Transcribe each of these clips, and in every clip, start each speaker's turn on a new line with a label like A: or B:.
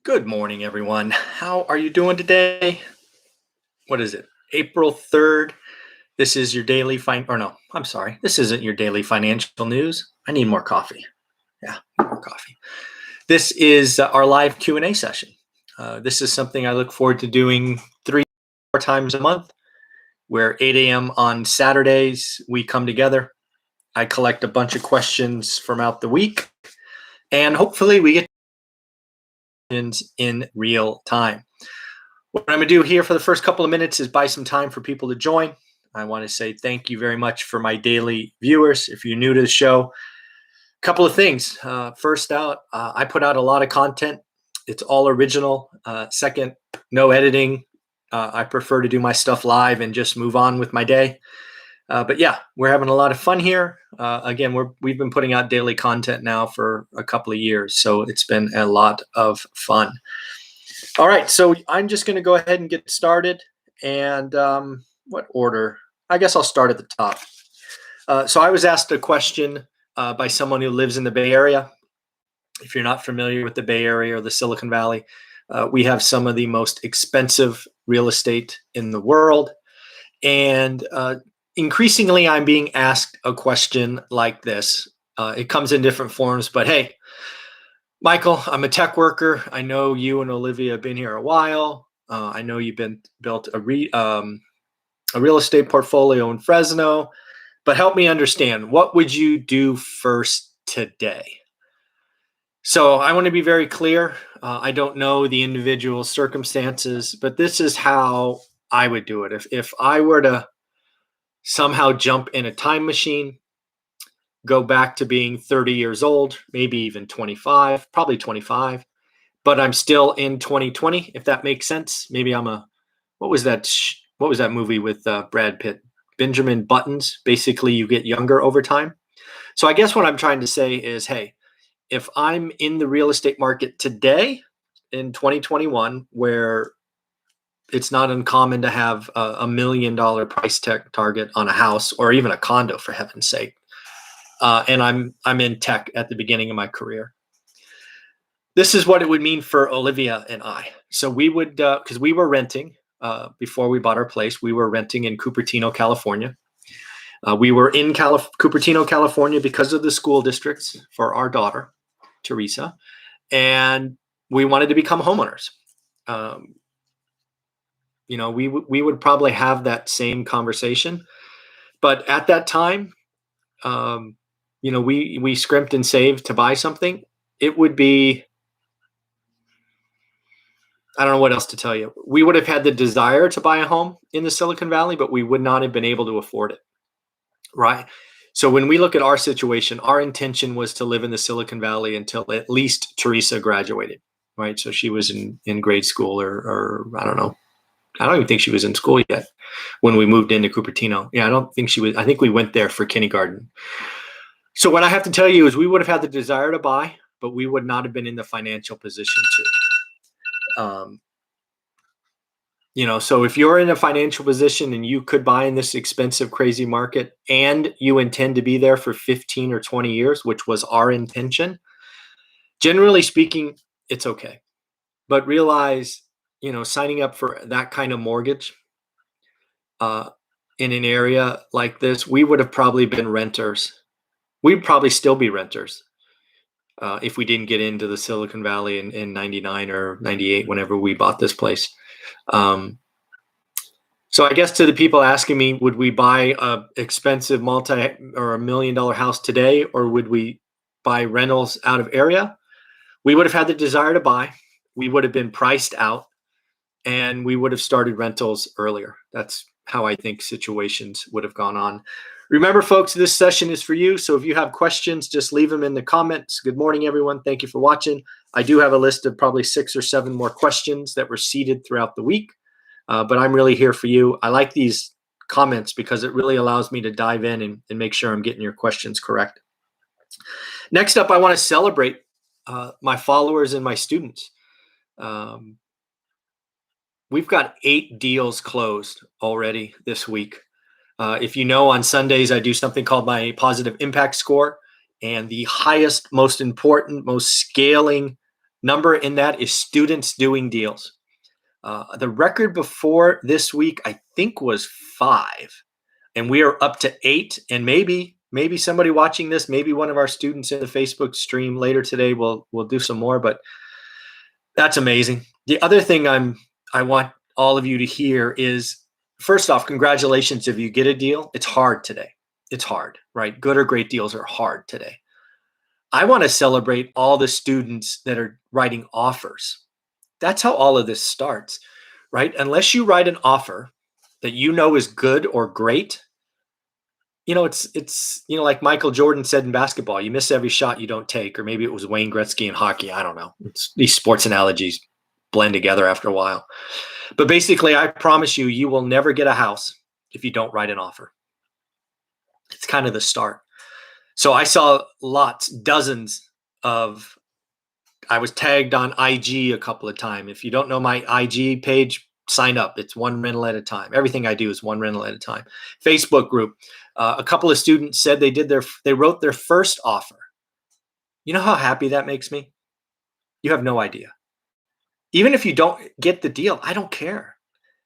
A: Good morning, everyone. How are you doing today? What is it? April 3rd. This is your daily or no, I'm sorry. This isn't your daily financial news. I need more coffee. Yeah, more coffee. This is our live Q&A session. This is something I look forward to doing 3 or 4 times a month, where 8 a.m. on Saturdays we come together. I collect a bunch of questions from out the week, and hopefully we get in real time. What I'm going to do here for the first couple of minutes is buy some time for people to join. I want to say thank you very much for my daily viewers. If you're new to the show, a couple of things. First out, I put out a lot of content. It's all original. Second, no editing. I prefer to do my stuff live and just move on with my day. But yeah, we're having a lot of fun here. Again, we've been putting out daily content now for a couple of years, so it's been a lot of fun. All right, so I'm just going to go ahead and get started. And what order? I guess I'll start at the top. So I was asked a question by someone who lives in the Bay Area. If you're not familiar with the Bay Area or the Silicon Valley, we have some of the most expensive real estate in the world. And increasingly, I'm being asked a question like this. It comes in different forms, but hey, Michael, I'm a tech worker. I know you and Olivia have been here a while. I know you've built a real estate portfolio in Fresno, but help me understand, what would you do first today? So I want to be very clear. I don't know the individual circumstances, but this is how I would do it. If I were to somehow jump in a time machine, go back to being 30 years old, maybe even 25, probably 25, but I'm still in 2020, if that makes sense. Maybe I'm what was that movie with Brad Pitt? Benjamin Buttons. Basically, you get younger over time. So I guess what I'm trying to say is, hey, if I'm in the real estate market today in 2021, where it's not uncommon to have a $1 million price tag target on a house or even a condo, for heaven's sake, and I'm in tech at the beginning of my career. This is what it would mean for Olivia and I. So we would, because we were renting before we bought our place, we were renting in Cupertino, California. We were in Cupertino, California because of the school districts for our daughter, Teresa, and we wanted to become homeowners. We would probably have that same conversation, but at that time, we scrimped and saved to buy something. It would be, I don't know what else to tell you. We would have had the desire to buy a home in the Silicon Valley, but we would not have been able to afford it, right? So when we look at our situation, our intention was to live in the Silicon Valley until at least Teresa graduated, right? So she was in grade school or I don't know. I don't even think she was in school yet when we moved into Cupertino. Yeah, I don't think she was. I think we went there for kindergarten. So what I have to tell you is we would have had the desire to buy, but we would not have been in the financial position to. So if you're in a financial position and you could buy in this expensive, crazy market, and you intend to be there for 15 or 20 years, which was our intention, generally speaking, it's okay. But realize, signing up for that kind of mortgage in an area like this, we would have probably been renters. We'd probably still be renters if we didn't get into the Silicon Valley in 99 or 98, whenever we bought this place. So I guess to the people asking me, would we buy a expensive or $1 million house today, or would we buy rentals out of area? We would have had the desire to buy. We would have been priced out, and we would have started rentals earlier. That's how I think situations would have gone on. Remember, folks, this session is for you. So if you have questions, just leave them in the comments. Good morning, everyone. Thank you for watching. I do have a list of probably 6 or 7 more questions that were seeded throughout the week. But I'm really here for you. I like these comments because it really allows me to dive in and make sure I'm getting your questions correct. Next up, I want to celebrate my followers and my students. We've got 8 deals closed already this week. If you know, on Sundays, I do something called my Positive Impact Score. And the highest, most important, most scaling number in that is students doing deals. The record before this week, I think, was 5, and we are up to 8. And maybe somebody watching this, maybe one of our students in the Facebook stream later today will do some more. But that's amazing. The other thing I want all of you to hear is, first off, congratulations if you get a deal. It's hard today. It's hard, right? Good or great deals are hard today. I want to celebrate all the students that are writing offers. That's how all of this starts, right? Unless you write an offer that you know is good or great, it's like Michael Jordan said in basketball, you miss every shot you don't take, or maybe it was Wayne Gretzky in hockey. I don't know. These sports analogies blend together after a while. But basically, I promise you, you will never get a house if you don't write an offer. It's kind of the start. So I saw dozens of, I was tagged on IG a couple of times. If you don't know my IG page, sign up. It's one rental at a time. Everything I do is one rental at a time. Facebook group. A couple of students said they wrote their first offer. You know how happy that makes me? You have no idea. Even if you don't get the deal, I don't care.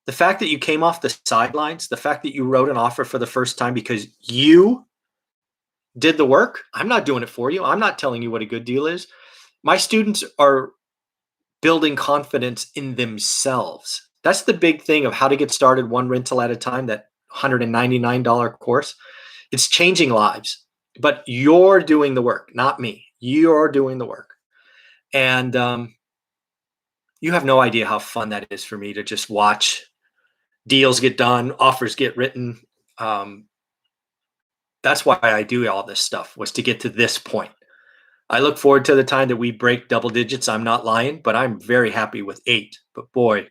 A: The fact that you came off the sidelines, the fact that you wrote an offer for the first time because you did the work, I'm not doing it for you. I'm not telling you what a good deal is. My students are building confidence in themselves. That's the big thing of how to get started one rental at a time, that $199 course. It's changing lives, but you're doing the work, not me. You're doing the work. And you have no idea how fun that is for me to just watch deals get done, offers get written. That's why I do all this stuff, was to get to this point. I look forward to the time that we break double digits. I'm not lying, but I'm very happy with 8. But boy,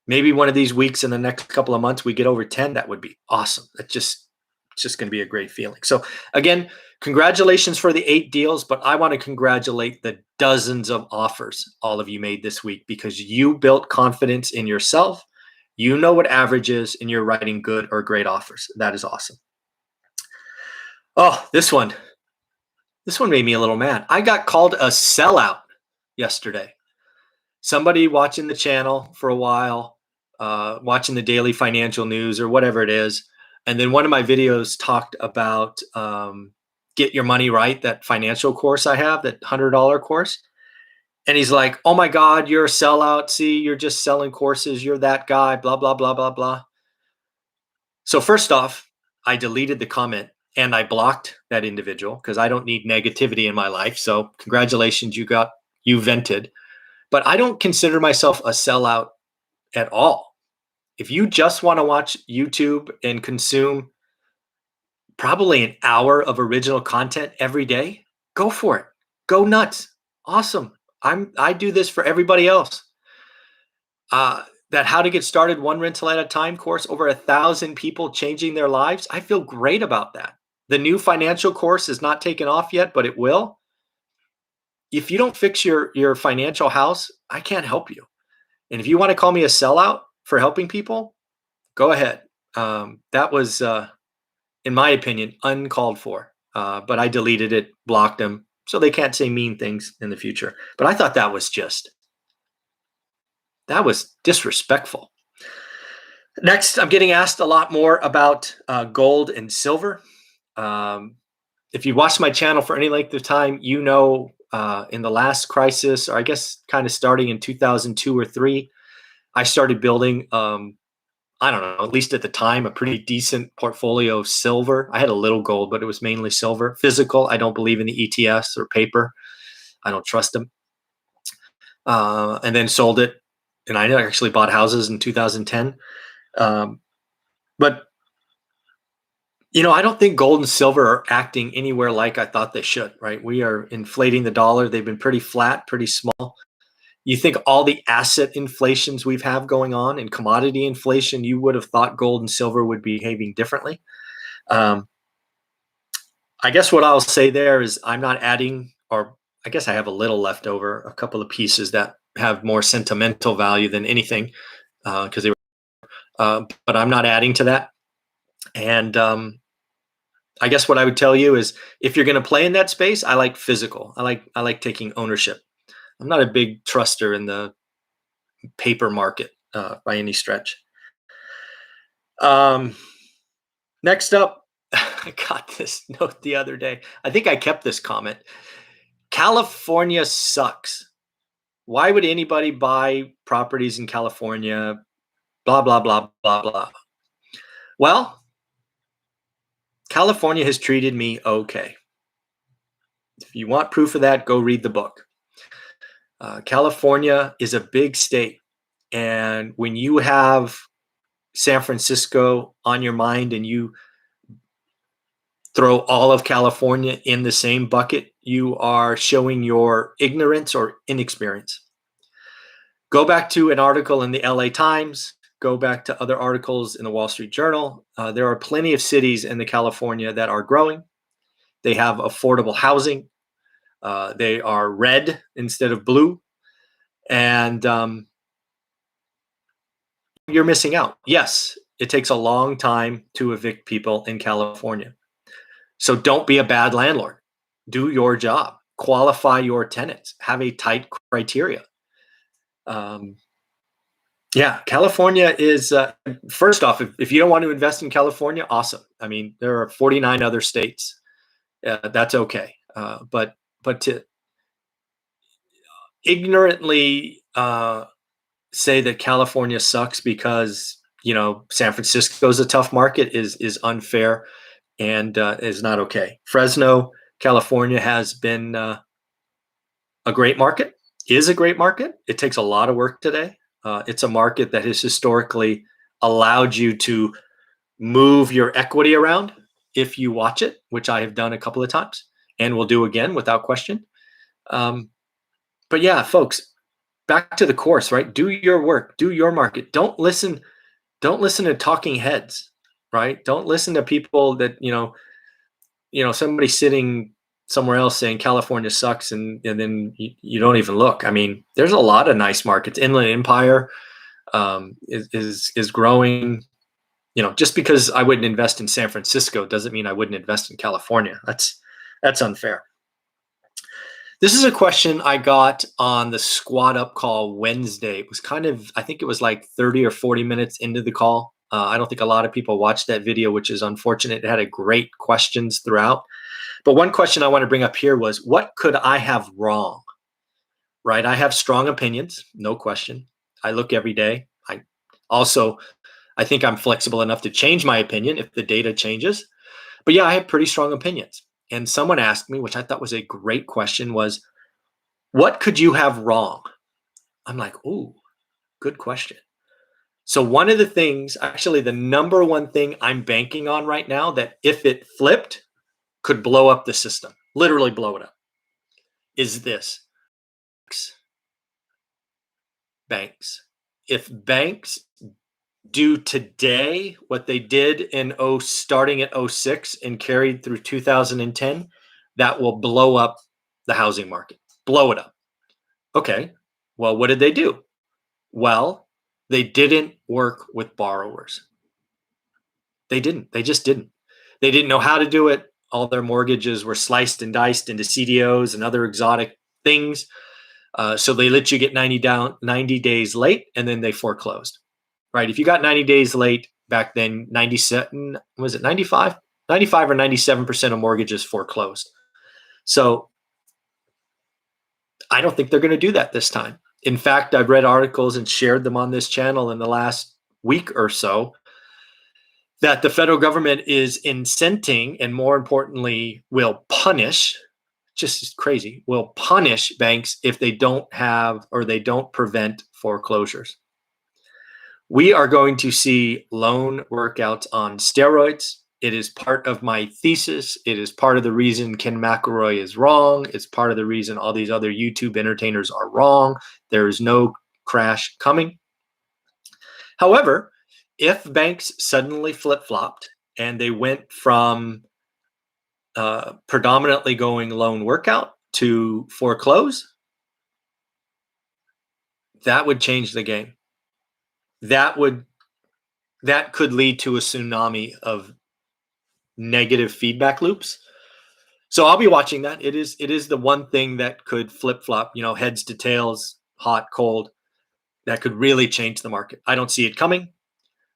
A: maybe one of these weeks in the next couple of months we get over 10. That would be awesome. It's just going to be a great feeling. So again, congratulations for the 8 deals, but I want to congratulate the dozens of offers all of you made this week, because you built confidence in yourself. You know what average is, and you're writing good or great offers. That is awesome. Oh, this one made me a little mad. I got called a sellout yesterday. Somebody watching the channel for a while, watching the daily financial news or whatever it is, and then one of my videos talked about Get Your Money Right, that financial course I have, that $100 course. And he's like, "Oh my God, you're a sellout. See, you're just selling courses. You're that guy, blah, blah, blah, blah, blah." So first off, I deleted the comment and I blocked that individual because I don't need negativity in my life. So congratulations, you vented. But I don't consider myself a sellout at all. If you just want to watch YouTube and consume probably an hour of original content every day, go for it. Go nuts. Awesome. I do this for everybody else. That How to Get Started One Rental at a Time course, over 1,000 people changing their lives. I feel great about that. The new financial course is not taken off yet, but it will. If you don't fix your financial house, I can't help you. And if you want to call me a sellout for helping people, go ahead. That was, in my opinion, uncalled for. But I deleted it, blocked them, so they can't say mean things in the future. But I thought that was disrespectful. Next, I'm getting asked a lot more about gold and silver. If you watched my channel for any length of time, you know, in the last crisis, or I guess kind of starting in 2002 or 3, I started building, I don't know, at least at the time, a pretty decent portfolio of silver. I had a little gold, but it was mainly silver. Physical, I don't believe in the ETFs or paper. I don't trust them. And then sold it. And I actually bought houses in 2010. But I don't think gold and silver are acting anywhere like I thought they should, right? We are inflating the dollar. They've been pretty flat, pretty small. You think all the asset inflations we've have going on and commodity inflation, you would have thought gold and silver would be behaving differently. I guess what I'll say there is I'm not adding, or I guess I have a little left over, a couple of pieces that have more sentimental value than anything, because they were, but I'm not adding to that. And I guess what I would tell you is, if you're going to play in that space, I like physical. I like taking ownership. I'm not a big truster in the paper market by any stretch. Um, Next up, I got this note the other day. I think I kept this comment. California sucks. Why would anybody buy properties in California? Blah, blah, blah, blah, blah. Well, California has treated me okay. If you want proof of that, go read the book. California is a big state. And when you have San Francisco on your mind and you throw all of California in the same bucket, you are showing your ignorance or inexperience. Go back to an article in the LA Times, go back to other articles in the Wall Street Journal. There are plenty of cities in the California that are growing. They have affordable housing. They are red instead of blue. And you're missing out. Yes, it takes a long time to evict people in California. So don't be a bad landlord. Do your job. Qualify your tenants. Have a tight criteria. Yeah, California is, first off, if you don't want to invest in California, awesome. I mean, there are 49 other states. That's okay. But to ignorantly say that California sucks because, San Francisco is a tough market is unfair and is not okay. Fresno, California has been a great market, is a great market. It takes a lot of work today. It's a market that has historically allowed you to move your equity around if you watch it, which I have done a couple of times and will do again without question. But yeah, folks, back to the course, right? Do your work, do your market. Don't listen to talking heads, right? Don't listen to people that, somebody sitting somewhere else saying California sucks and then you don't even look. I mean, there's a lot of nice markets. Inland Empire is growing. Just because I wouldn't invest in San Francisco doesn't mean I wouldn't invest in California. That's unfair. This is a question I got on the Squad Up call Wednesday. It was I think it was like 30 or 40 minutes into the call. I don't think a lot of people watched that video, which is unfortunate. It had a great questions throughout. But one question I want to bring up here was, what could I have wrong? Right? I have strong opinions, no question. I look every day. I think I'm flexible enough to change my opinion if the data changes. But yeah, I have pretty strong opinions. And someone asked me, which I thought was a great question, was, what could you have wrong? I'm like, ooh, good question. So one of the things, actually the number one thing I'm banking on right now, that if it flipped, could blow up the system, literally blow it up, is this. Banks. If banks do today what they did in starting at 06 and carried through 2010, that will blow up the housing market. Blow it up. Okay. Well, what did they do? Well, they didn't work with borrowers. They didn't. They just didn't. They didn't know how to do it. All their mortgages were sliced and diced into CDOs and other exotic things. So they let you get 90 days late, and then they foreclosed. Right? If you got 90 days late back then, 97, was it 95? 95 or 97% of mortgages foreclosed. So I don't think they're going to do that this time. In fact, I've read articles and shared them on this channel in the last week or so that the federal government is incenting and, more importantly, will punish, just crazy, will punish banks if they don't have or they don't prevent foreclosures. We are going to see loan workouts on steroids. It is part of my thesis. It is part of the reason Ken McElroy is wrong. It's part of the reason all these other YouTube entertainers are wrong. There is no crash coming. However, if banks suddenly flip-flopped and they went from predominantly going loan workout to foreclose, that would change the game. That could lead to a tsunami of negative feedback loops. So I'll be watching that. It is the one thing that could flip flop, heads to tails, hot, cold, that could really change the market. I don't see it coming.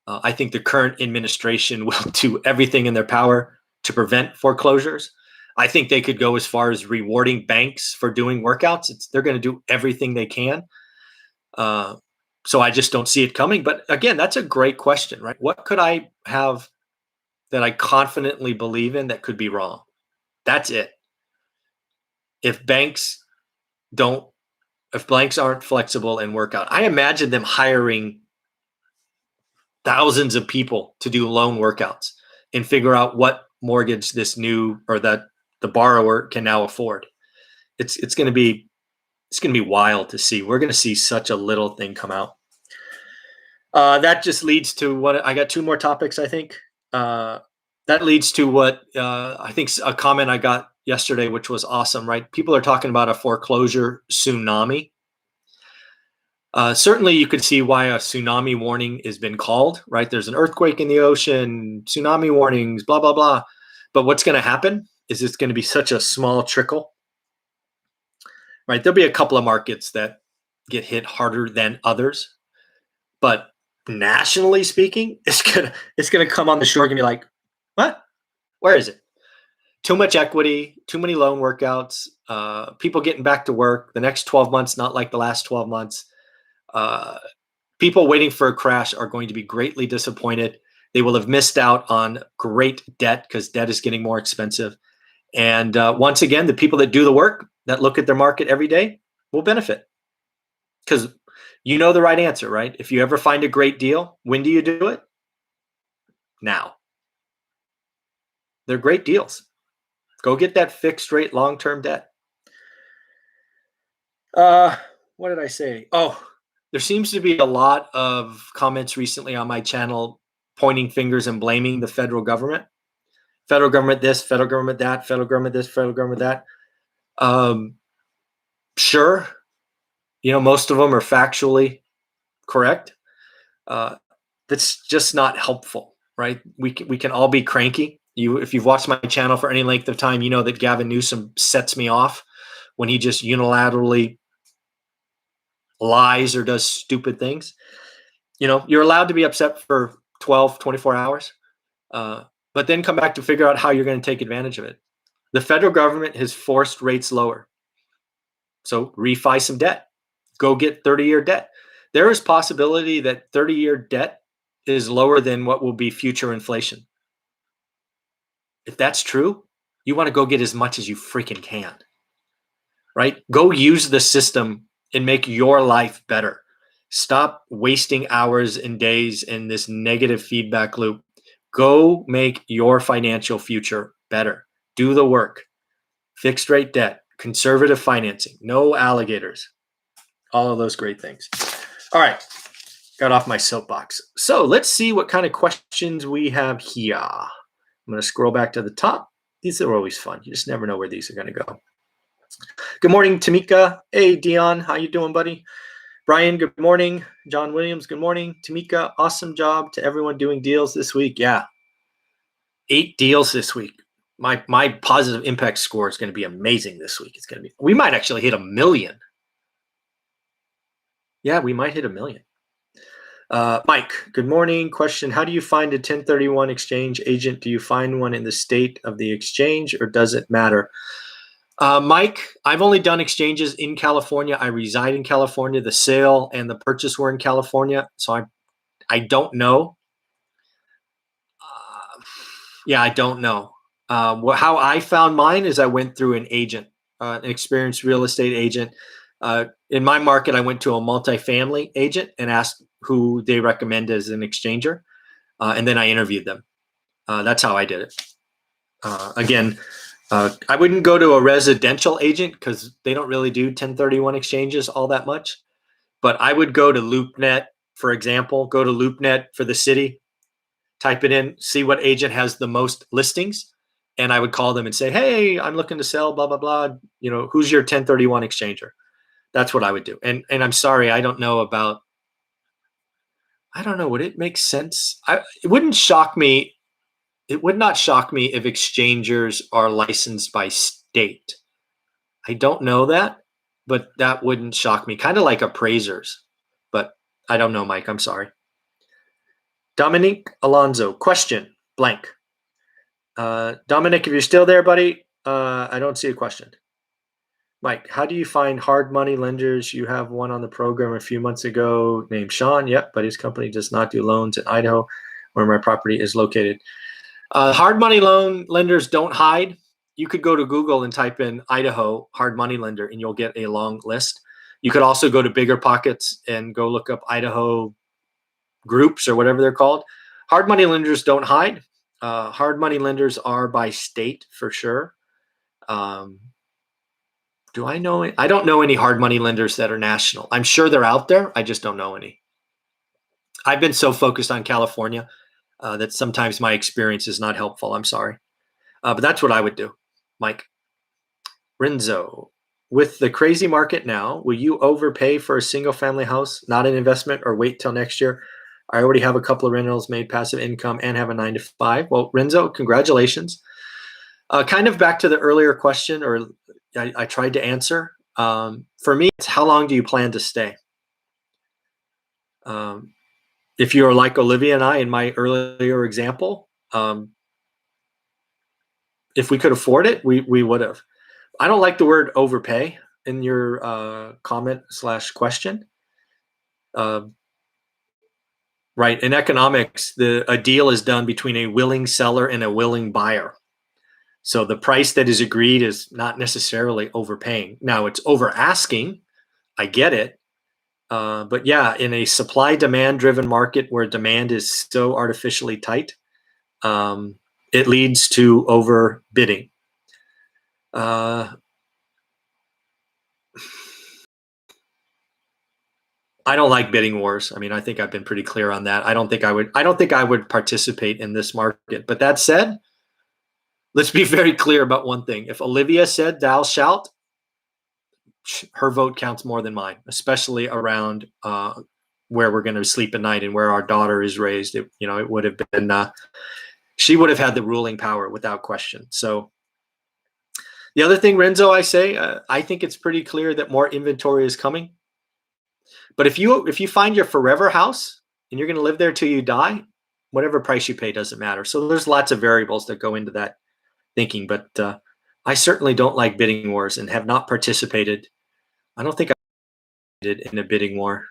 A: I think the current administration will do everything in their power to prevent foreclosures. I think they could go as far as rewarding banks for doing workouts. They're going to do everything they can. Uh, so I just don't see it coming. But again, that's a great question, right? What could I have that I confidently believe in that could be wrong? That's it. If banks don't, if banks aren't flexible and work out, I imagine them hiring thousands of people to do loan workouts and figure out what mortgage this new or that the borrower can now afford. It's going to be wild to see. We're going to see such a little thing come out. That just leads to what I got. Two more topics, I think. That leads to what I think a comment I got yesterday, which was awesome. Right? People are talking about a foreclosure tsunami. Certainly, you could see why a tsunami warning has been called, right? There's an earthquake in the ocean, tsunami warnings, blah, blah, blah. But what's going to happen is it's going to be such a small trickle, right? There'll be a couple of markets that get hit harder than others. But nationally speaking, it's gonna come on the shore and be like, what? Where is it? Too much equity, too many loan workouts, people getting back to work. The next 12 months, not like the last 12 months. People waiting for a crash are going to be greatly disappointed. They will have missed out on great debt because debt is getting more expensive. And once again, the people that do the work, that look at their market every day, will benefit. Because you know the right answer, right? If you ever find a great deal, when do you do it? Now. They're great deals. Go get that fixed rate long-term debt. What did I say? Oh, there seems to be a lot of comments recently on my channel pointing fingers and blaming the federal government. Federal government this, federal government that, federal government this, federal government that. Sure, most of them are factually correct. That's just not helpful, right? We can all be cranky. If you've watched my channel for any length of time, you know that Gavin Newsom sets me off when he just unilaterally lies or does stupid things. You're allowed to be upset for 12, 24 hours, but then come back to figure out how you're going to take advantage of it. The federal government has forced rates lower. So refi some debt. Go get 30-year debt. There is possibility that 30-year debt is lower than what will be future inflation. If that's true, you want to go get as much as you freaking can, right? Go use the system and make your life better. Stop wasting hours and days in this negative feedback loop. Go make your financial future better. Do the work. Fixed rate debt, conservative financing, no alligators, all of those great things. All right, got off my soapbox. So let's see what kind of questions we have here. I'm going to scroll back to the top. These are always fun. You just never know where these are going to go. Good morning, Tamika. Hey, Dion. How you doing, buddy? Brian, good morning. John Williams, good morning. Tamika, awesome job to everyone doing deals this week. Yeah, 8 deals this week. My positive impact score is going to be amazing this week. We might actually hit 1 million. Yeah, we might hit 1 million. Mike, good morning. Question: how do you find a 1031 exchange agent? Do you find one in the state of the exchange, or does it matter? Mike, I've only done exchanges in California. I reside in California. The sale and the purchase were in California, so I don't know. Yeah, I don't know. How I found mine is I went through an agent, an experienced real estate agent. In my market, I went to a multifamily agent and asked who they recommend as an exchanger, and then I interviewed them. That's how I did it. Again, I wouldn't go to a residential agent because they don't really do 1031 exchanges all that much. But I would go to LoopNet, for example. Go to LoopNet for the city, type it in, see what agent has the most listings, and I would call them and say, "Hey, I'm looking to sell, blah blah blah. Who's your 1031 exchanger?" That's what I would do. And I'm sorry, I don't know. Would it make sense? It wouldn't shock me it would not shock me if exchangers are licensed by state. I don't know that, but that wouldn't shock me. Kind of like appraisers, but I don't know, Mike. I'm sorry. Dominique Alonso, question blank. Dominic, if you're still there, buddy, I don't see a question. Mike, how do you find hard money lenders? You have one on the program a few months ago named Sean. Yep, but his company does not do loans in Idaho, where my property is located. Hard money loan lenders don't hide. You could go to Google and type in Idaho hard money lender, and you'll get a long list. You could also go to Bigger Pockets and go look up Idaho groups or whatever they're called. Hard money lenders don't hide. Hard money lenders are by state for sure. Do I know it? I don't know any hard money lenders that are national. I'm sure they're out there. I just don't know any. I've been so focused on California that sometimes my experience is not helpful. I'm sorry. But that's what I would do. Mike. Renzo, with the crazy market now, will you overpay for a single family house, not an investment, or wait till next year? I already have a couple of rentals, made passive income, and have a 9-to-5. Well, Renzo, congratulations. Kind of back to the earlier question, or I tried to answer. For me, it's how long do you plan to stay? If you're like Olivia and I in my earlier example, if we could afford it, we would have. I don't like the word overpay in your comment/question. Right. In economics, a deal is done between a willing seller and a willing buyer. So the price that is agreed is not necessarily overpaying. Now it's over asking. I get it. But yeah, in a supply demand driven market where demand is so artificially tight, it leads to overbidding. I don't like bidding wars. I mean, I think I've been pretty clear on that. I don't think I would participate in this market. But that said, let's be very clear about one thing. If Olivia said thou shalt, her vote counts more than mine, especially around where we're going to sleep at night and where our daughter is raised. It would have been, she would have had the ruling power without question. So the other thing, Renzo, I say, I think it's pretty clear that more inventory is coming. But if you find your forever house and you're going to live there till you die, whatever price you pay doesn't matter. So there's lots of variables that go into that thinking. But I certainly don't like bidding wars and have not participated. I don't think I did in a bidding war.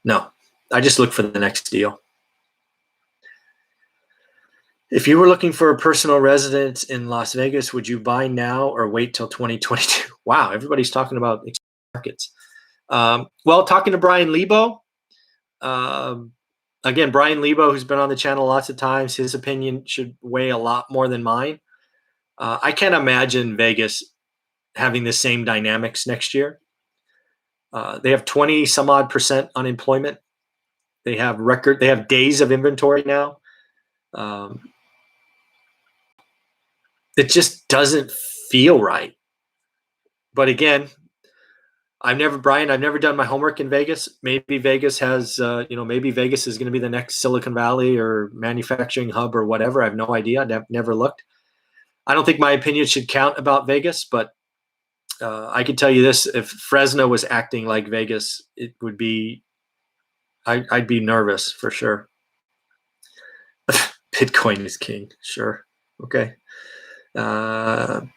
A: No, I just look for the next deal. If you were looking for a personal residence in Las Vegas, would you buy now or wait till 2022? Wow, everybody's talking about markets. Well, talking to Brian Lebo, again, Brian Lebo, who's been on the channel lots of times, his opinion should weigh a lot more than mine. I can't imagine Vegas having the same dynamics next year. They have 20 some odd % unemployment. They have days of inventory now. It just doesn't feel right. But again, I've never done my homework in Vegas. Maybe Vegas has, maybe Vegas is going to be the next Silicon Valley or manufacturing hub or whatever. I have no idea. I've never looked. I don't think my opinion should count about Vegas, but I can tell you this: if Fresno was acting like Vegas, it would be. I'd be nervous for sure. Bitcoin is king. Sure. Okay.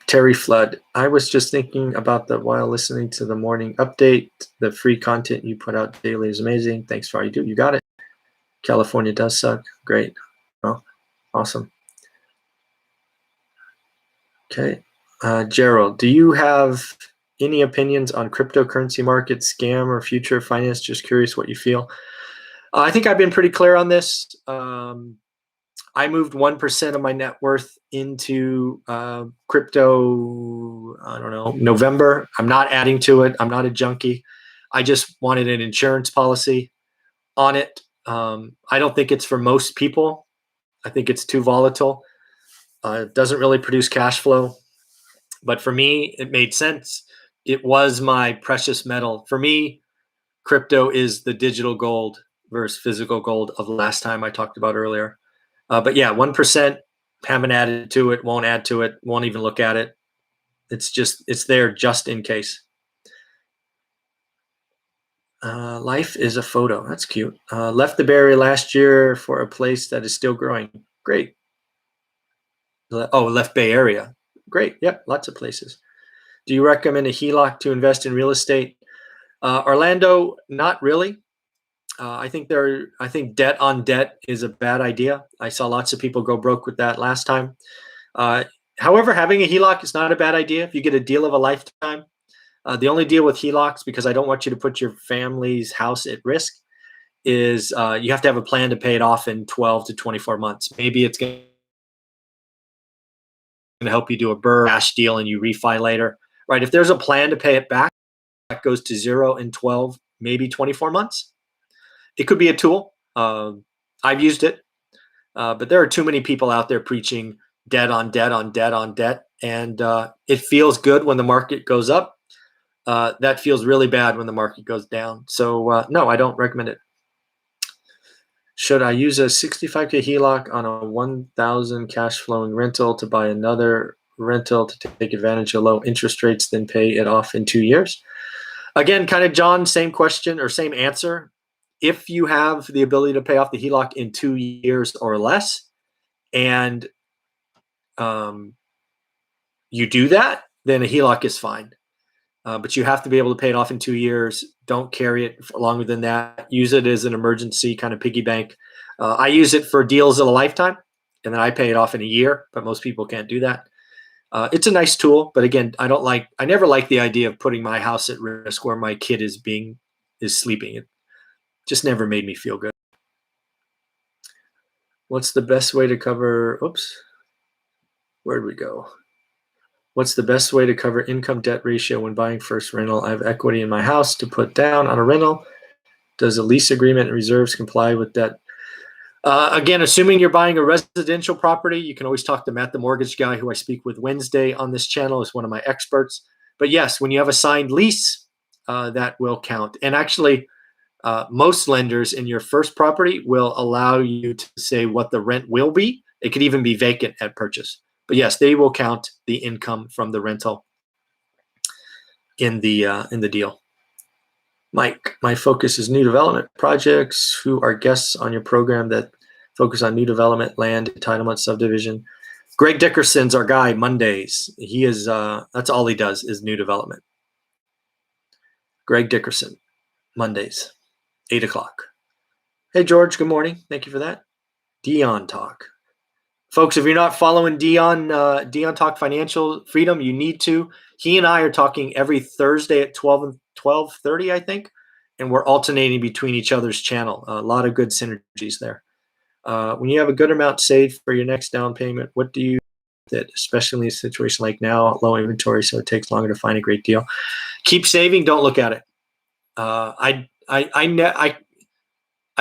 A: Terry Flood, I was just thinking about that while listening to the morning update. The free content you put out daily is amazing. Thanks for all you do. You got it. California does suck. Great. Well, awesome. Okay. Gerald, do you have any opinions on cryptocurrency market scam or future of finance? Just curious what you feel. I think I've been pretty clear on this. I moved 1% of my net worth into crypto, I don't know, November. I'm not adding to it. I'm not a junkie. I just wanted an insurance policy on it. I don't think it's for most people. I think it's too volatile. It doesn't really produce cash flow. But for me, it made sense. It was my precious metal. For me, crypto is the digital gold versus physical gold of last time I talked about earlier. But yeah, 1%, haven't added to it, won't add to it, won't even look at it. It's there just in case. Life is a photo. That's cute. Left the Bay Area last year for a place that is still growing. Great. Left Bay Area. Great. Yep, lots of places. Do you recommend a HELOC to invest in real estate? Orlando, not really. I think debt on debt is a bad idea. I saw lots of people go broke with that last time. However, having a HELOC is not a bad idea if you get a deal of a lifetime. The only deal with HELOCs, because I don't want you to put your family's house at risk, is you have to have a plan to pay it off in 12 to 24 months. Maybe it's going to help you do a BRRRR cash deal and you refi later, right? If there's a plan to pay it back, that goes to 0 in 12, maybe 24 months. It could be a tool. I've used it, but there are too many people out there preaching debt on debt on debt on debt, and it feels good when the market goes up. That feels really bad when the market goes down. So no, I don't recommend it. Should I use a 65K HELOC on a 1,000 cash flowing rental to buy another rental to take advantage of low interest rates, then pay it off in 2 years? Again, kind of John, same question or same answer. If you have the ability to pay off the HELOC in 2 years or less, and you do that, then a HELOC is fine. But you have to be able to pay it off in 2 years. Don't carry it for longer than that. Use it as an emergency kind of piggy bank. I use it for deals of a lifetime, and then I pay it off in a year, but most people can't do that. It's a nice tool, but again, I never like the idea of putting my house at risk where my kid is sleeping. It just never made me feel good. What's the best way to cover, where'd we go? What's the best way to cover income debt ratio when buying first rental? I have equity in my house to put down on a rental. Does a lease agreement and reserves comply with that? Again, assuming you're buying a residential property, you can always talk to Matt, the mortgage guy, who I speak with Wednesday on this channel, is one of my experts. But yes, when you have a signed lease, that will count. And actually, most lenders in your first property will allow you to say what the rent will be. It could even be vacant at purchase. But yes, they will count the income from the rental in the deal. Mike, my focus is new development projects. Who are guests on your program that focus on new development, land, entitlement, subdivision? Greg Dickerson's our guy Mondays. He is that's all he does is new development. Greg Dickerson, Mondays, 8 o'clock. Hey George, good morning. Thank you for that. Dion Talk. Folks, if you're not following Dion Talk Financial Freedom, you need to. He and I are talking every Thursday at 12:30, I think, and we're alternating between each other's channel. A lot of good synergies there. When you have a good amount saved for your next down payment, what do you do, especially in a situation like now, low inventory, so it takes longer to find a great deal? Keep saving. Don't look at it. I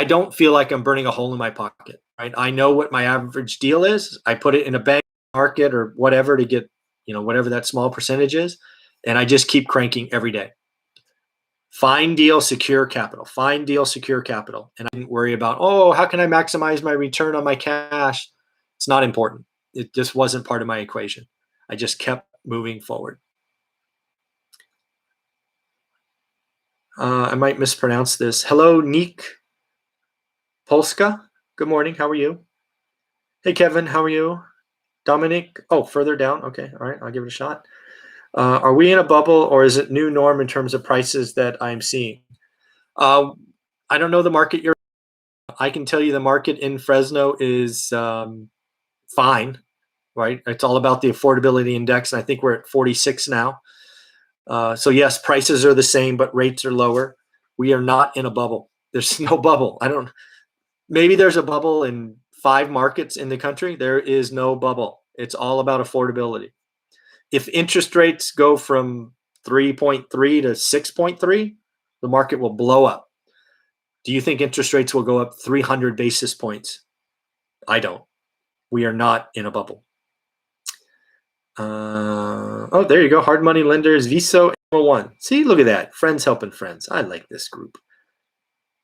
A: don't feel like I'm burning a hole in my pocket. Right? I know what my average deal is. I put it in a bank market or whatever to get, whatever that small percentage is, and I just keep cranking every day. Find deal, secure capital. Find deal, secure capital. And I didn't worry about, how can I maximize my return on my cash? It's not important. It just wasn't part of my equation. I just kept moving forward. I might mispronounce this. Hello, Nick Polska. Good morning. How are you? Hey, Kevin. How are you? Dominic. Oh, further down. Okay. All right. I'll give it a shot. Are we in a bubble, or is it new norm in terms of prices that I'm seeing? I don't know the market you're in. I can tell you the market in Fresno is fine, right? It's all about the affordability index, and I think we're at 46 now. So yes, prices are the same, but rates are lower. We are not in a bubble. There's no bubble. Maybe there's a bubble in 5 markets in the country. There is no bubble. It's all about affordability. If interest rates go from 3.3 to 6.3, the market will blow up. Do you think interest rates will go up 300 basis points? I don't. We are not in a bubble. There you go. Hard money lenders, Viso, one. See, look at that. Friends helping friends. I like this group.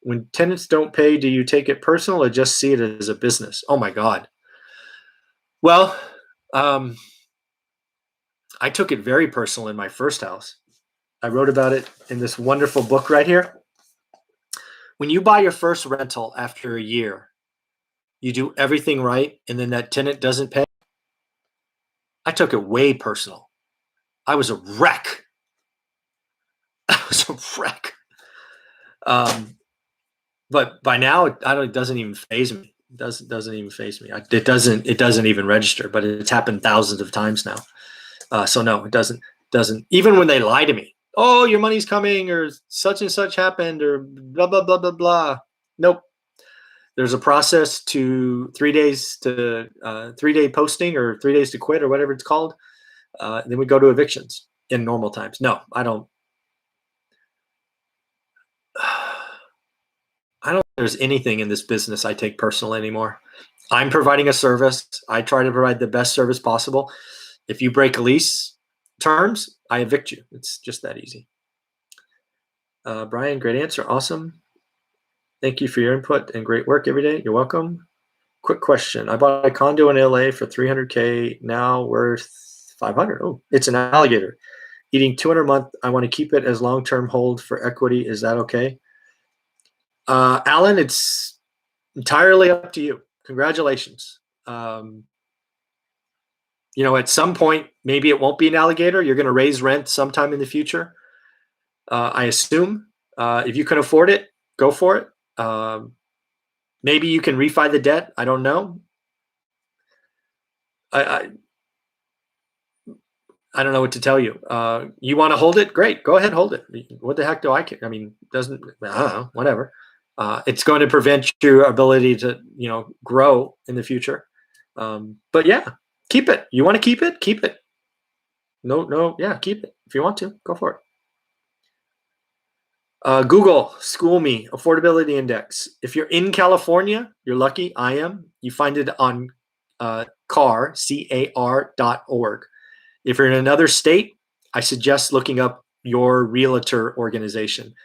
A: When tenants don't pay, do you take it personal or just see it as a business? Oh my God. Well, I took it very personal in my first house. I wrote about it in this wonderful book right here. When you buy your first rental after a year, you do everything right, and then that tenant doesn't pay. I took it way personal. I was a wreck. I was a wreck. But by now, it doesn't even faze me. It doesn't even faze me. It doesn't even register. But it's happened thousands of times now. So no, it doesn't. Even when they lie to me, oh, your money's coming, or such and such happened, or blah blah blah blah blah. Nope. There's a process to 3 days to 3-day posting, or 3 days to quit, or whatever it's called. Then we go to evictions in normal times. No, I don't. I don't think there's anything in this business I take personal anymore. I'm providing a service. I try to provide the best service possible. If you break a lease terms, I evict you. It's just that easy. Brian, great answer. Awesome. Thank you for your input and great work every day. You're welcome. Quick question. I bought a condo in LA for $300K, now worth $500. Oh, it's an alligator. Eating $200 a month. I want to keep it as long-term hold for equity. Is that okay? Alan, it's entirely up to you. Congratulations. At some point, maybe it won't be an alligator. You're going to raise rent sometime in the future. I assume if you can afford it, go for it. Maybe you can refi the debt. I don't know. I don't know what to tell you. You want to hold it? Great. Go ahead, hold it. What the heck do I care? I mean, I don't know, whatever. It's going to prevent your ability to, grow in the future. But yeah, keep it. You want to keep it? Keep it. No, yeah, keep it. If you want to, go for it. Google, School Me, Affordability Index. If you're in California, you're lucky. I am. You find it on CAR.org. If you're in another state, I suggest looking up your realtor organization.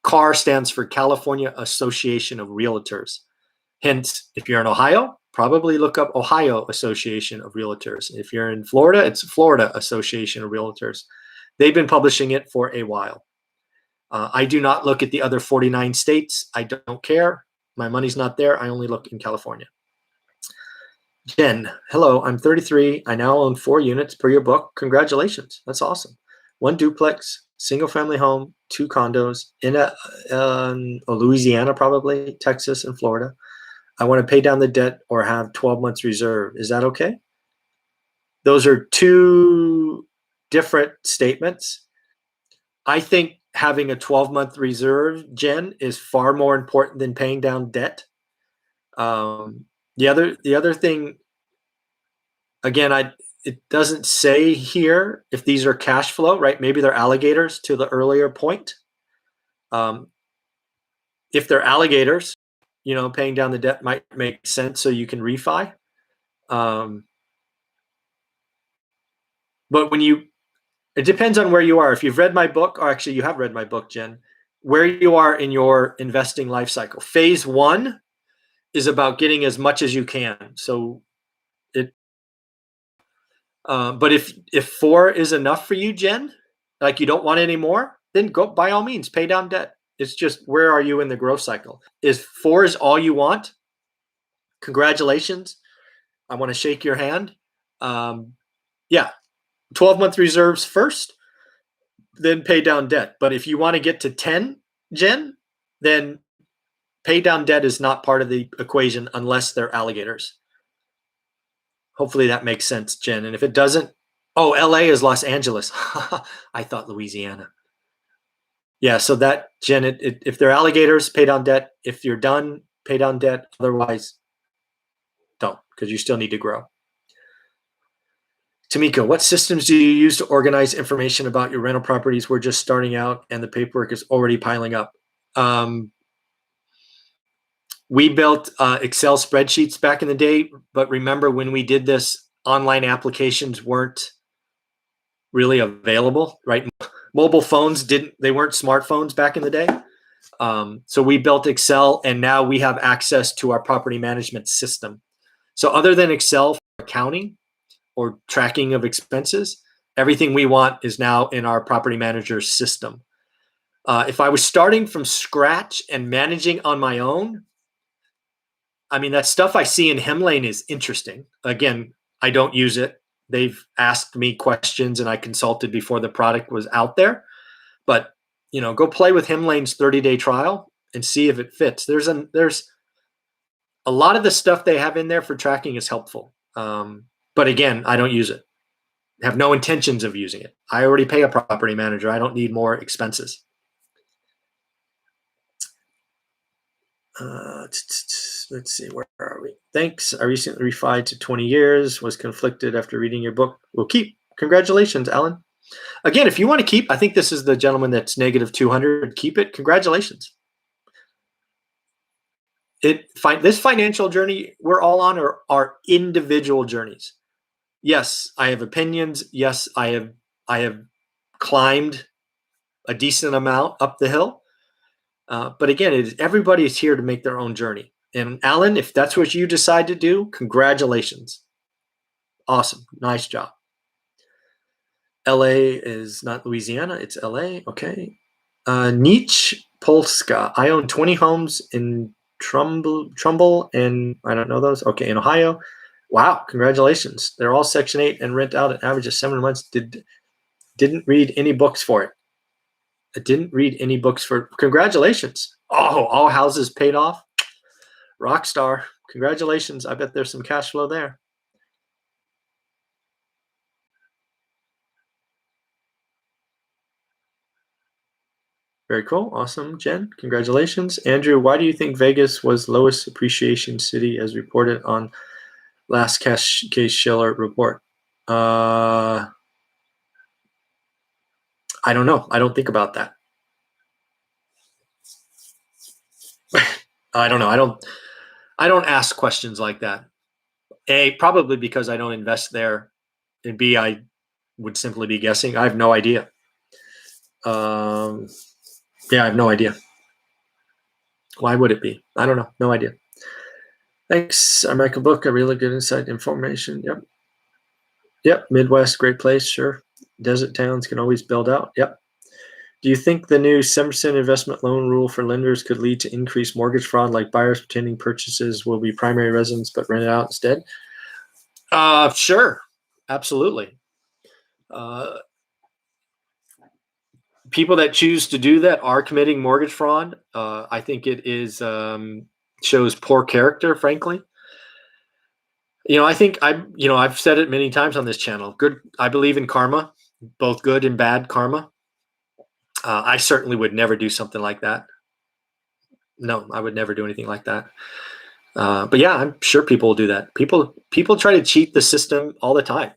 A: CAR stands for California Association of Realtors. Hence, if you're in Ohio, probably look up Ohio Association of Realtors. If you're in Florida, it's Florida Association of Realtors. They've been publishing it for a while. I do not look at the other 49 states. I don't care. My money's not there. I only look in California. Jen, hello, I'm 33. I now own 4 units per your book. Congratulations. That's awesome. 1 duplex, single family home, 2 condos in Louisiana, probably, Texas and Florida. I want to pay down the debt or have 12 months reserve. Is that okay? Those are 2 different statements. I think having a 12-month reserve, Jen, is far more important than paying down debt. The other thing, again, it doesn't say here if these are cash flow, right? Maybe they're alligators to the earlier point. If they're alligators, paying down the debt might make sense so you can refi. But it depends on where you are. If you've read my book, or actually you have read my book, Jen, where you are in your investing life cycle. Phase 1 is about getting as much as you can. So but if 4 is enough for you, Jen, like you don't want any more, then go, by all means, pay down debt. It's just, where are you in the growth cycle? If 4 is all you want, congratulations. I want to shake your hand. 12-month reserves first, then pay down debt. But if you want to get to 10, Jen, then pay down debt is not part of the equation unless they're alligators. Hopefully that makes sense, Jen. And if it doesn't, LA is Los Angeles. I thought Louisiana. Yeah, so that, Jen, if they're alligators, pay down debt. If you're done, pay down debt. Otherwise, don't, because you still need to grow. Tamika, what systems do you use to organize information about your rental properties? We're just starting out and the paperwork is already piling up. We built Excel spreadsheets back in the day, but remember when we did this, online applications weren't really available, right? Mobile phones they weren't smartphones back in the day. So we built Excel, and now we have access to our property management system. So other than Excel for accounting, or tracking of expenses. Everything we want is now in our property manager's system. If I was starting from scratch and managing on my own, I mean, that stuff I see in Hemlane is interesting. Again, I don't use it. They've asked me questions and I consulted before the product was out there. But, go play with Hemlane's 30-day trial and see if it fits. There's a lot of the stuff they have in there for tracking is helpful. But again, I don't use it. I have no intentions of using it. I already pay a property manager. I don't need more expenses. Let's see, where are we? Thanks. I recently refied to 20 years, was conflicted after reading your book. We'll keep. Congratulations, Alan. Again, if you want to keep, I think this is the gentleman that's negative 200. Keep it. Congratulations. This financial journey we're all on are individual journeys. Yes, I have opinions. Yes, I have climbed a decent amount up the hill. But again, everybody is here to make their own journey. And Alan, if that's what you decide to do, congratulations. Awesome. Nice job. LA is not Louisiana. It's LA. Okay. Nietzsche Polska. I own 20 homes in Trumbull, and I don't know those. Okay. In Ohio. Wow. Congratulations. They're all Section 8 and rent out an average of 7 months. Didn't read any books for it. I didn't read any books for congratulations. Oh, all houses paid off. Rock star. Congratulations. I bet there's some cash flow there. Very cool. Awesome, Jen. Congratulations. Andrew, why do you think Vegas was lowest appreciation city as reported on last Case Shiller report? I don't know. I don't think about that. I don't know. I don't ask questions like that. A, probably because I don't invest there. And B, I would simply be guessing. I have no idea. Yeah, I have no idea. Why would it be? I don't know. No idea. Thanks. I make a book, a really good insight information. Yep. Yep. Midwest, great place. Sure. Desert towns can always build out. Yep. Do you think the new 7% investment loan rule for lenders could lead to increased mortgage fraud, like buyers pretending purchases will be primary residence but rent it out instead? Sure. Absolutely. People that choose to do that are committing mortgage fraud. I think it is shows poor character, frankly. I think I've said it many times on this channel. I believe in karma, both good and bad karma. I certainly would never do something like that. No, I would never do anything like that. But yeah, I'm sure people will do that. People try to cheat the system all the time.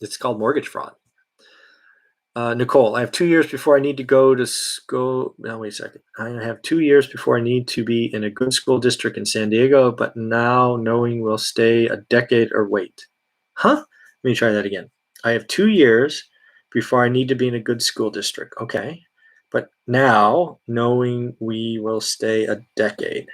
A: It's called mortgage fraud. Nicole, I have 2 years before I need to go to school. No, wait a second. I have 2 years before I need to be in a good school district in San Diego, but now knowing we'll stay a decade or wait. Huh? Let me try that again. I have 2 years before I need to be in a good school district. Okay. But now knowing we will stay a decade.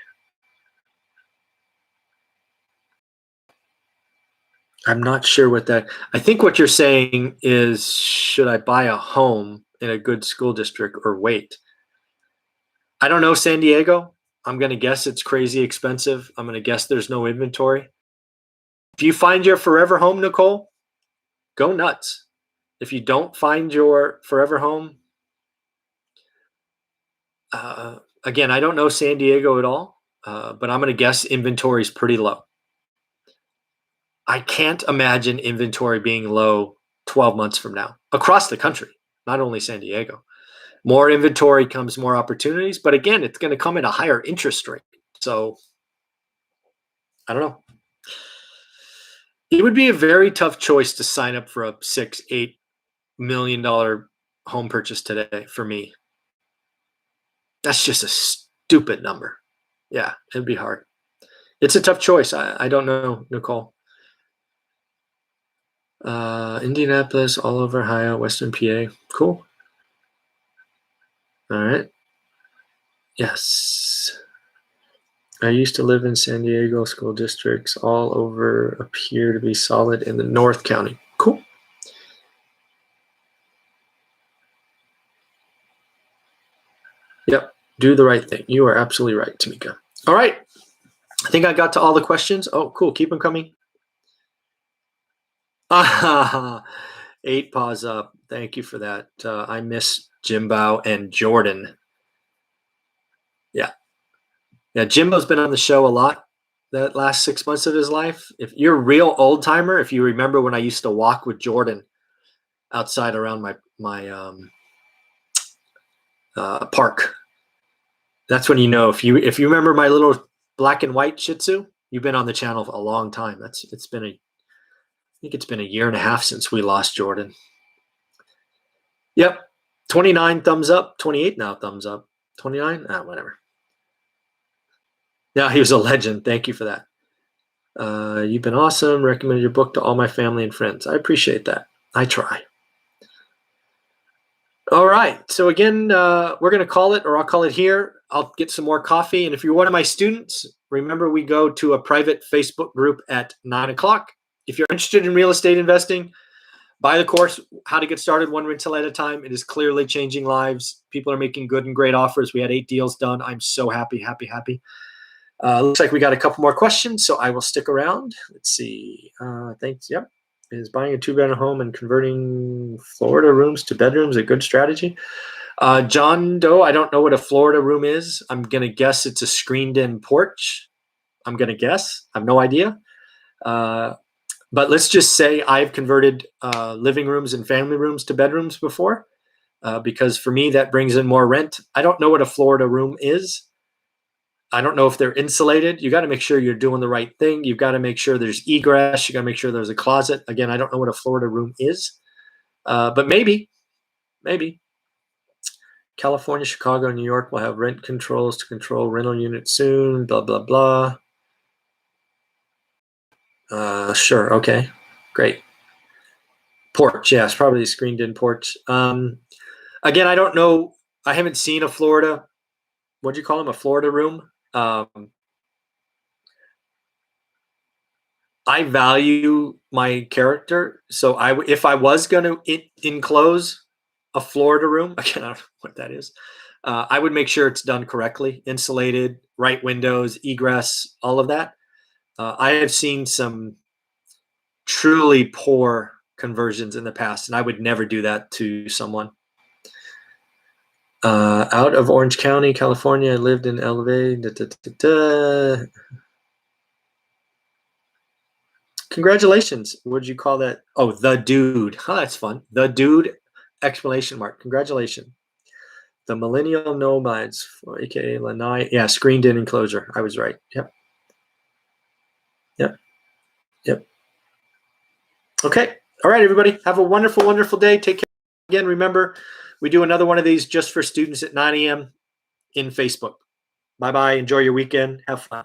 A: I'm not sure what that. I think what you're saying is, should I buy a home in a good school district or wait? I don't know San Diego. I'm going to guess it's crazy expensive. I'm going to guess there's no inventory. If you find your forever home, Nicole, go nuts. If you don't find your forever home, again, I don't know San Diego at all, but I'm going to guess inventory is pretty low. I can't imagine inventory being low 12 months from now across the country, not only San Diego. More inventory comes more opportunities, but again, it's going to come at a higher interest rate. So I don't know. It would be a very tough choice to sign up for a $6-8 million home purchase today for me. That's just a stupid number. Yeah, it'd be hard. It's a tough choice. I don't know, Nicole. Indianapolis, all over Ohio, Western PA. Cool. All right. Yes. I used to live in San Diego. School districts all over appear to be solid in the North County. Cool. Yep. Do the right thing. You are absolutely right, Tamika. All right. I think I got to all the questions. Oh, cool. Keep them coming. 8 paws up. Thank you for that. I miss Jimbo and Jordan. Yeah. Yeah. Jimbo's been on the show a lot that last 6 months of his life. If you're a real old timer, if you remember when I used to walk with Jordan outside around my park, that's when you know. If you remember my little black and white Shih Tzu, you've been on the channel a long time. I think it's been a year and a half since we lost Jordan. Yep. 29 thumbs up. 28 now thumbs up. 29? Whatever. Yeah, he was a legend. Thank you for that. You've been awesome. Recommended your book to all my family and friends. I appreciate that. I try. All right. So again, we're going to call it, or I'll call it here. I'll get some more coffee. And if you're one of my students, remember we go to a private Facebook group at 9 o'clock. If you're interested in real estate investing, buy the course, How to Get Started One Rental at a Time. It is clearly changing lives. People are making good and great offers. We had 8 deals done. I'm so happy, happy, happy. Looks like we got a couple more questions, so I will stick around. Let's see. Thanks. Yep. Is buying a 2-bedroom home and converting Florida rooms to bedrooms a good strategy? John Doe, I don't know what a Florida room is. I'm going to guess it's a screened-in porch. I'm going to guess. I have no idea. But let's just say I've converted living rooms and family rooms to bedrooms before, because for me, that brings in more rent. I don't know what a Florida room is. I don't know if they're insulated. You got to make sure you're doing the right thing. You've got to make sure there's egress. You got to make sure there's a closet. Again, I don't know what a Florida room is, but maybe. California, Chicago, New York will have rent controls to control rental units soon, blah, blah, blah. Sure. Okay. Great. Porch. Yes, probably a screened in porch. Again, I don't know. I haven't seen a Florida. What'd you call them? A Florida room. I value my character. So if I was going to enclose a Florida room, again, I don't know what that is. I would make sure it's done correctly, insulated, right windows, egress, all of that. I have seen some truly poor conversions in the past, and I would never do that to someone. Out of Orange County, California, I lived in LA. Congratulations. What did you call that? Oh, the dude. Huh, that's fun. The dude, exclamation mark. Congratulations. The Millennial Nomads, aka Lanai. Yeah, screened in enclosure. I was right. Yep. Okay. All right, everybody. Have a wonderful, wonderful day. Take care. Again, remember, we do another one of these just for students at 9 a.m. in Facebook. Bye-bye. Enjoy your weekend. Have fun.